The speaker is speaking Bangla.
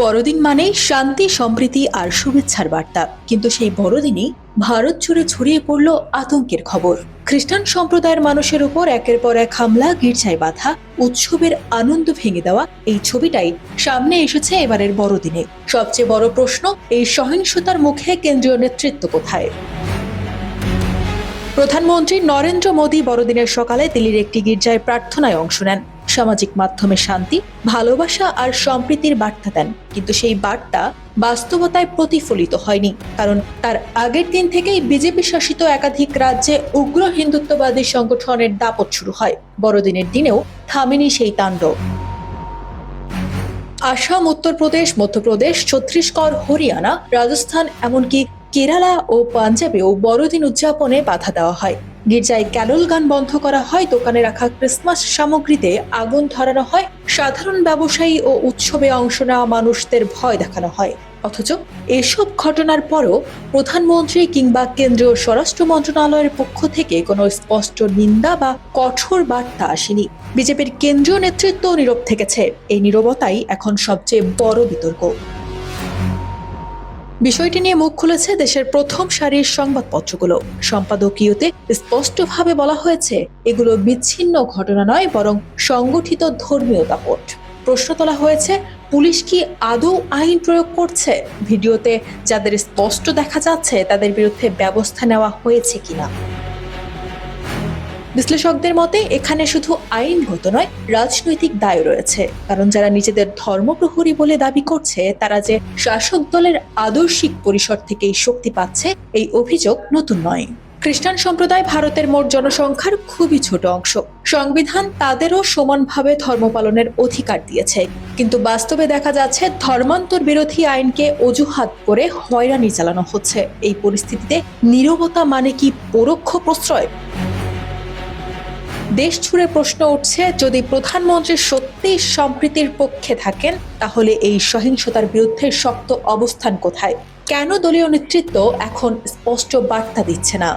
বড়দিন মানেই শান্তি, সম্প্রীতি আর শুভেচ্ছার বার্তা। কিন্তু সেই বড়দিনেই ভারত জুড়ে ছড়িয়ে পড়ল আতঙ্কের খবর। খ্রিস্টান সম্প্রদায়ের মানুষের উপর একের পর এক হামলা, গির্জায় বাধা, উৎসবের আনন্দ ভেঙে দেওয়া, এই ছবিটাই সামনে এসেছে এবারের বড়দিনে। সবচেয়ে বড় প্রশ্ন, এই সহিংসতার মুখে কেন্দ্রীয় নেতৃত্ব কোথায়? প্রধানমন্ত্রী নরেন্দ্র মোদী বড়দিনের সকালে দিল্লির একটি গির্জায় প্রার্থনায় অংশ নেন। সামাজিক মাধ্যমে শান্তি, ভালোবাসা আর সম্প্রীতির বার্তা দেন। কিন্তু সেই বার্তা বাস্তবতায় প্রতিফলিত হয়নি, কারণ তার আগের দিন থেকেই বিজেপি শাসিত একাধিক রাজ্যে উগ্র হিন্দুত্ববাদী সংগঠনের দাপট শুরু হয়। বড়দিনের দিনেও থামেনি সেই তাণ্ডব। আসাম, উত্তরপ্রদেশ, মধ্যপ্রদেশ, ছত্তিশগড়, হরিয়ানা, রাজস্থান, এমনকি কেরালা ও পাঞ্জাবেও বড়দিন উদযাপনে বাধা দেওয়া হয়। গির্জায় ক্যারল গান বন্ধ করা হয়, দোকানে রাখা ক্রিসমাস সামগ্রীতে আগুন ধরানো হয়, সাধারণ ব্যবসায়ী ও উৎসবে অংশ নেওয়া মানুষদের ভয় দেখানো হয়। অথচ এসব ঘটনার পরও প্রধানমন্ত্রী কিংবা কেন্দ্রীয় স্বরাষ্ট্র মন্ত্রণালয়ের পক্ষ থেকে কোনো স্পষ্ট নিন্দা বা কঠোর বার্তা আসেনি। বিজেপির কেন্দ্রীয় নেতৃত্ব নীরব থেকেছে। এই নীরবতাই এখন সবচেয়ে বড় বিতর্ক। বিষয়টি নিয়ে মুখ খুলেছে দেশের প্রথম সারির সংবাদপত্রগুলো। সম্পাদকীয়তে স্পষ্টভাবে বলা হয়েছে, এগুলো বিচ্ছিন্ন ঘটনা নয়, বরং সংগঠিত ধর্মীয় দাপট। প্রশ্ন তোলা হয়েছে, পুলিশ কি আদৌ আইন প্রয়োগ করছে? ভিডিওতে যাদের স্পষ্ট দেখা যাচ্ছে তাদের বিরুদ্ধে ব্যবস্থা নেওয়া হয়েছে কিনা? বিশ্লেষকদের মতে এখানে শুধু আইনগত নয়, রাজনৈতিক দায় রয়েছে। কারণ যারা নিজেদের ধর্মপ্রহরী বলে দাবি করছে, তারা যে শাসক দলের আদর্শিক পরিসর থেকেই শক্তি পাচ্ছে, এই অভিযোগ নতুন নয়। খ্রিস্টান সম্প্রদায় ভারতের মোট জনসংখ্যার খুবই ছোট অংশ। সংবিধান তাদেরও সমানভাবে ধর্ম পালনের অধিকার দিয়েছে। কিন্তু বাস্তবে দেখা যাচ্ছে, ধর্মান্তর বিরোধী আইনকে অজুহাত করে হয়রানি চালানো হচ্ছে। এই পরিস্থিতিতে নীরবতা মানে কি পরোক্ষ প্রশ্রয়? দেশ জুড়ে প্রশ্ন উঠছে, যদি প্রধানমন্ত্রী সত্যিই সম্প্রীতির পক্ষে থাকেন, তাহলে এই সহিংসতার বিরুদ্ধে শক্ত অবস্থান কোথায়? কেন দলীয় নেতৃত্ব এখন স্পষ্ট বার্তা দিচ্ছে না?